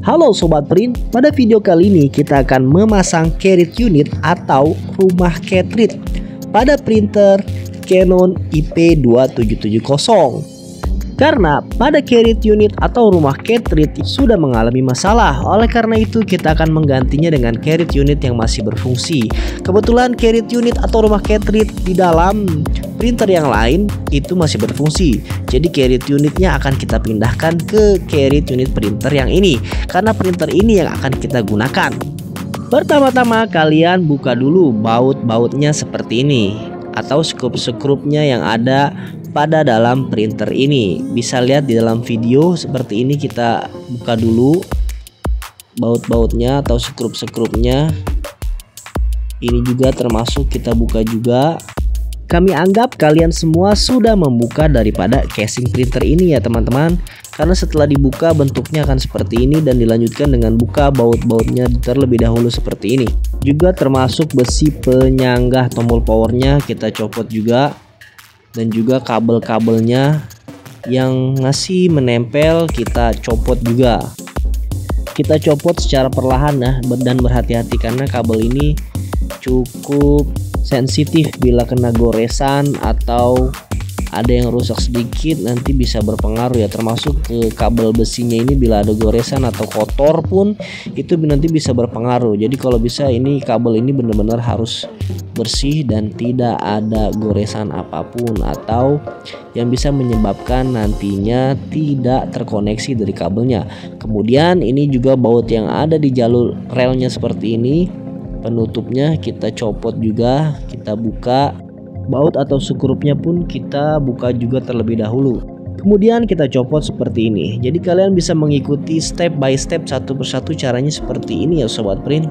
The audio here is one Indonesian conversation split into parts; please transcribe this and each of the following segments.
Halo Sobat Print, pada video kali ini kita akan memasang carriage unit atau rumah cartridge pada printer Canon IP2770. Karena pada carriage unit atau rumah cartridge sudah mengalami masalah, oleh karena itu kita akan menggantinya dengan carriage unit yang masih berfungsi. Kebetulan carriage unit atau rumah cartridge di dalam printer yang lain itu masih berfungsi. Jadi carriage unitnya akan kita pindahkan ke carriage unit printer yang ini, karena printer ini yang akan kita gunakan. Pertama-tama kalian buka dulu baut-bautnya seperti ini, atau skrup-skrupnya yang ada pada dalam printer ini. Bisa lihat di dalam video seperti ini. Kita buka dulu baut-bautnya atau skrup-skrupnya. Ini juga termasuk kita buka juga. Kami anggap kalian semua sudah membuka daripada casing printer ini ya teman-teman, karena setelah dibuka bentuknya akan seperti ini dan dilanjutkan dengan buka baut-bautnya terlebih dahulu seperti ini. Juga termasuk besi penyanggah tombol powernya kita copot juga, dan juga kabel-kabelnya yang ngasih menempel kita copot juga. Kita copot secara perlahan ya, dan berhati-hati karena kabel ini cukup sensitif. Bila kena goresan atau ada yang rusak sedikit nanti bisa berpengaruh ya, termasuk ke kabel besinya ini. Bila ada goresan atau kotor pun itu nanti bisa berpengaruh. Jadi kalau bisa ini kabel ini benar-benar harus bersih dan tidak ada goresan apapun atau yang bisa menyebabkan nantinya tidak terkoneksi dari kabelnya. Kemudian ini juga baut yang ada di jalur relnya seperti ini, penutupnya kita copot juga, kita buka. Baut atau skrupnya pun kita buka juga terlebih dahulu. Kemudian kita copot seperti ini. Jadi kalian bisa mengikuti step by step satu persatu caranya seperti ini ya Sobat Print.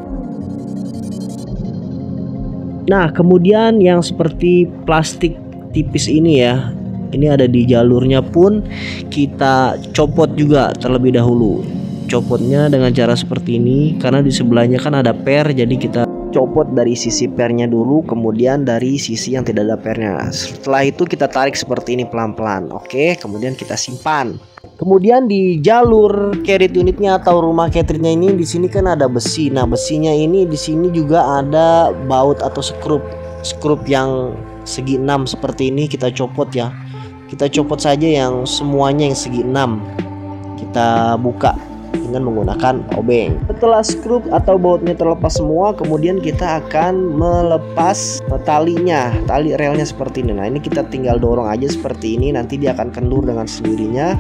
Nah kemudian yang seperti plastik tipis ini ya, ini ada di jalurnya pun kita copot juga terlebih dahulu. Copotnya dengan cara seperti ini, karena di sebelahnya kan ada per, jadi kita copot dari sisi pernya dulu, kemudian dari sisi yang tidak ada pernya. Setelah itu kita tarik seperti ini pelan-pelan. Oke, kemudian kita simpan. Kemudian di jalur carriage unitnya atau rumah cartridge-nya ini, di sini kan ada besi. Nah, besinya ini di sini juga ada baut atau skrup yang segi 6 seperti ini kita copot ya. Kita copot saja yang semuanya yang segi 6. Kita buka dengan menggunakan obeng. Setelah skrup atau bautnya terlepas semua, kemudian kita akan melepas talinya, tali relnya seperti ini. Nah, ini kita tinggal dorong aja seperti ini, nanti dia akan kendur dengan sendirinya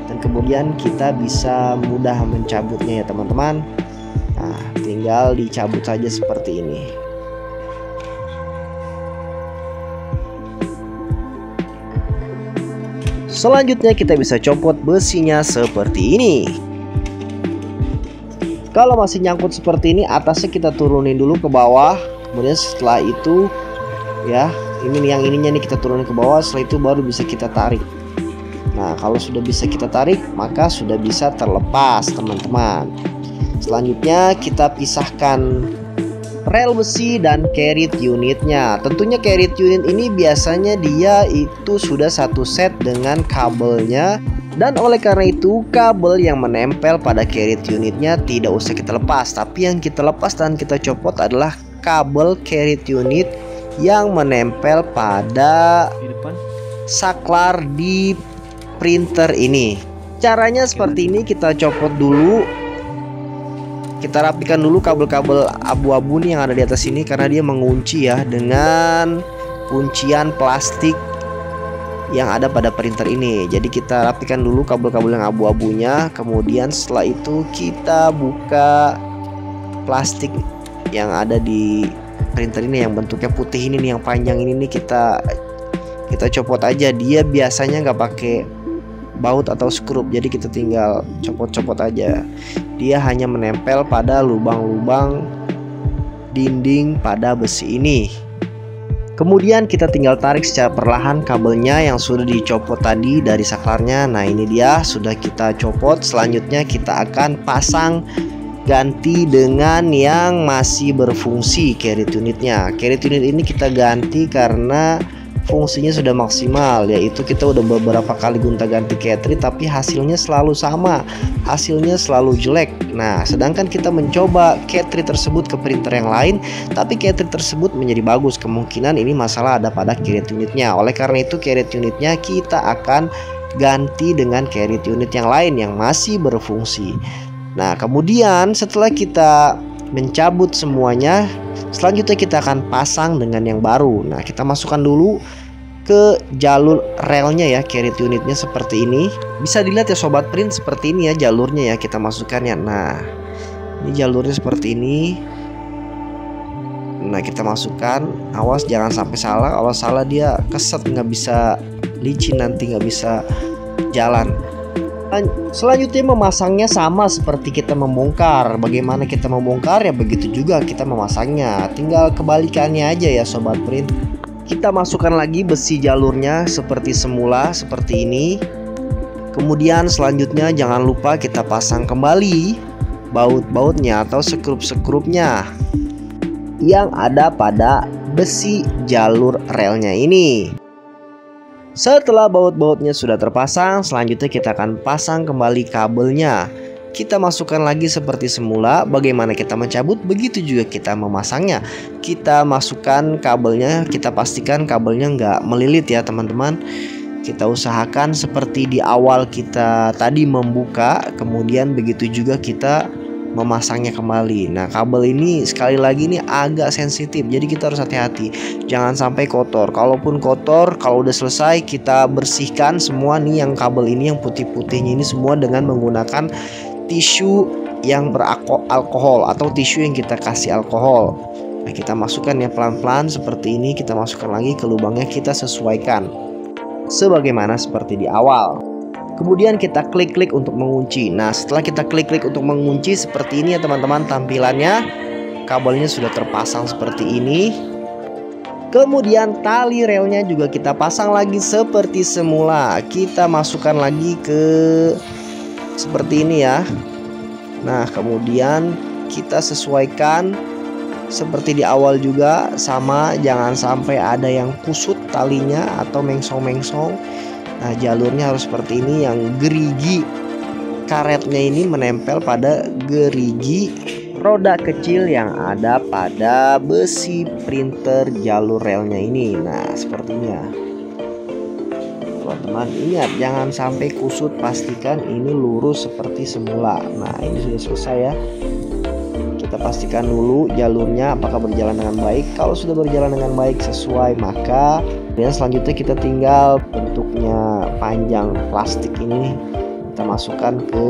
dan kemudian kita bisa mudah mencabutnya ya teman-teman. Nah, tinggal dicabut saja seperti ini. Selanjutnya kita bisa copot besinya seperti ini. Kalau masih nyangkut seperti ini, atasnya kita turunin dulu ke bawah. Kemudian setelah itu ya, ini yang ininya nih kita turunin ke bawah. Setelah itu baru bisa kita tarik. Nah, kalau sudah bisa kita tarik, maka sudah bisa terlepas teman-teman. Selanjutnya kita pisahkan rel besi dan carriage unitnya. Tentunya carriage unit ini biasanya dia itu sudah satu set dengan kabelnya. Dan oleh karena itu kabel yang menempel pada carriage unitnya tidak usah kita lepas. Tapi yang kita lepas dan kita copot adalah kabel carriage unit yang menempel pada saklar di printer ini. Caranya seperti ini, kita copot dulu. Kita rapikan dulu kabel-kabel abu-abu nih yang ada di atas ini, karena dia mengunci ya dengan kuncian plastik yang ada pada printer ini. Jadi kita rapikan dulu kabel-kabel yang abu-abunya. Kemudian setelah itu kita buka plastik yang ada di printer ini yang bentuknya putih ini nih, yang panjang ini nih, kita copot aja. Dia biasanya nggak pakai baut atau skrup, jadi kita tinggal copot-copot aja. Dia hanya menempel pada lubang-lubang dinding pada besi ini. Kemudian kita tinggal tarik secara perlahan kabelnya yang sudah dicopot tadi dari saklarnya. Nah, ini dia sudah kita copot. Selanjutnya kita akan pasang ganti dengan yang masih berfungsi carriage unitnya. Carriage unit ini kita ganti karena fungsinya sudah maksimal, yaitu kita udah beberapa kali gonta-ganti cartridge tapi hasilnya selalu sama, hasilnya selalu jelek. Nah, sedangkan kita mencoba cartridge tersebut ke printer yang lain tapi cartridge tersebut menjadi bagus, kemungkinan ini masalah ada pada cartridge unitnya. Oleh karena itu cartridge unitnya kita akan ganti dengan cartridge unit yang lain yang masih berfungsi. Nah, kemudian setelah kita mencabut semuanya, selanjutnya kita akan pasang dengan yang baru. Nah, kita masukkan dulu ke jalur relnya ya, cartridge unitnya seperti ini. Bisa dilihat ya sobat print, seperti ini ya jalurnya ya, kita masukkan ya. Nah, ini jalurnya seperti ini. Nah, kita masukkan, awas jangan sampai salah. Kalau salah dia keset, nggak bisa licin, nanti nggak bisa jalan. Selanjutnya memasangnya sama seperti kita membongkar. Bagaimana kita membongkar ya begitu juga kita memasangnya, tinggal kebalikannya aja ya sobat print. Kita masukkan lagi besi jalurnya seperti semula, seperti ini. Kemudian selanjutnya jangan lupa kita pasang kembali baut-bautnya atau sekrup-sekrupnya yang ada pada besi jalur relnya ini. Setelah baut-bautnya sudah terpasang, selanjutnya kita akan pasang kembali kabelnya. Kita masukkan lagi seperti semula. Bagaimana kita mencabut, begitu juga kita memasangnya. Kita masukkan kabelnya, kita pastikan kabelnya nggak melilit ya teman-teman. Kita usahakan seperti di awal kita tadi membuka, kemudian begitu juga kita memasangnya kembali. Nah, kabel ini sekali lagi ini agak sensitif, jadi kita harus hati-hati jangan sampai kotor. Kalaupun kotor, kalau udah selesai kita bersihkan semua nih yang kabel ini, yang putih-putihnya ini semua dengan menggunakan tisu yang beralkohol atau tisu yang kita kasih alkohol. Nah, kita masukkan ya pelan-pelan seperti ini, kita masukkan lagi ke lubangnya, kita sesuaikan sebagaimana seperti di awal. Kemudian kita klik-klik untuk mengunci. Nah, setelah kita klik-klik untuk mengunci seperti ini ya teman-teman tampilannya. Kabelnya sudah terpasang seperti ini. Kemudian tali relnya juga kita pasang lagi seperti semula. Kita masukkan lagi ke seperti ini ya. Nah, kemudian kita sesuaikan seperti di awal juga sama, jangan sampai ada yang kusut talinya atau mengsong-mengsong. Nah, jalurnya harus seperti ini, yang gerigi karetnya ini menempel pada gerigi roda kecil yang ada pada besi printer jalur relnya ini. Nah, seperti ini ya teman-teman. Ingat jangan sampai kusut, pastikan ini lurus seperti semula. Nah, ini sudah selesai ya. Kita pastikan dulu jalurnya apakah berjalan dengan baik. Kalau sudah berjalan dengan baik sesuai, maka dan selanjutnya kita tinggal bentuknya panjang plastik ini kita masukkan ke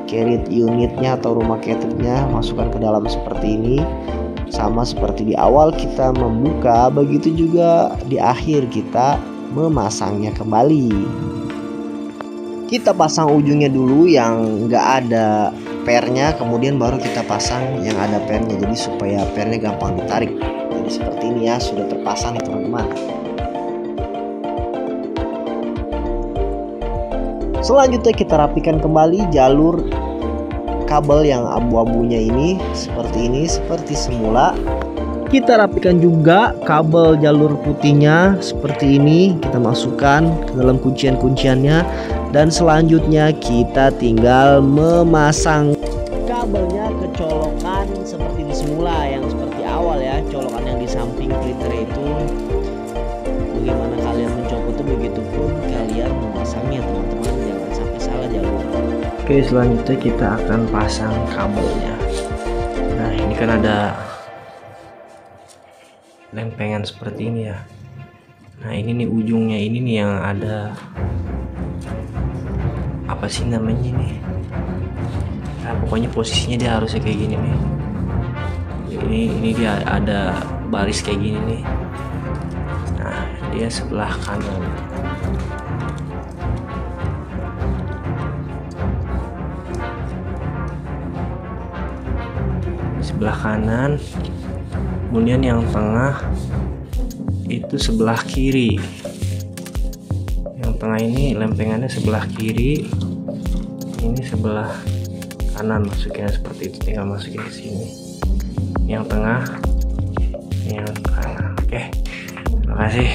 cartridge unitnya atau rumah cartridge-nya, masukkan ke dalam seperti ini. Sama seperti di awal kita membuka, begitu juga di akhir kita memasangnya kembali. Kita pasang ujungnya dulu yang nggak ada pernya, kemudian baru kita pasang yang ada pernya, jadi supaya pernya gampang ditarik. Jadi seperti ini ya, sudah terpasang nih teman-teman. Selanjutnya kita rapikan kembali jalur kabel yang abu-abunya ini seperti semula. Kita rapikan juga kabel jalur putihnya seperti ini, kita masukkan ke dalam kuncian-kunciannya, dan selanjutnya kita tinggal memasang kabelnya ke colokan seperti di semula, yang seperti awal ya, colokan yang di samping printer itu. Bagaimana kalian mencopotnya, begitu pun kalian memasangnya teman-teman, jangan sampai salah jalur. Oke, selanjutnya kita akan pasang kabelnya. Nah, ini kan ada lempengan seperti ini ya. Nah, ini nih ujungnya, ini nih yang ada apa sih namanya ini? Nah, pokoknya posisinya dia harusnya kayak gini nih. Ini dia ada baris kayak gini nih. Nah, dia sebelah kanan. Sebelah kanan. Kemudian yang tengah itu sebelah kiri. Yang tengah ini lempengannya sebelah kiri, ini sebelah kanan, masuknya seperti itu, tinggal masukin ke sini. Yang tengah, yang kanan. Oke, terima kasih.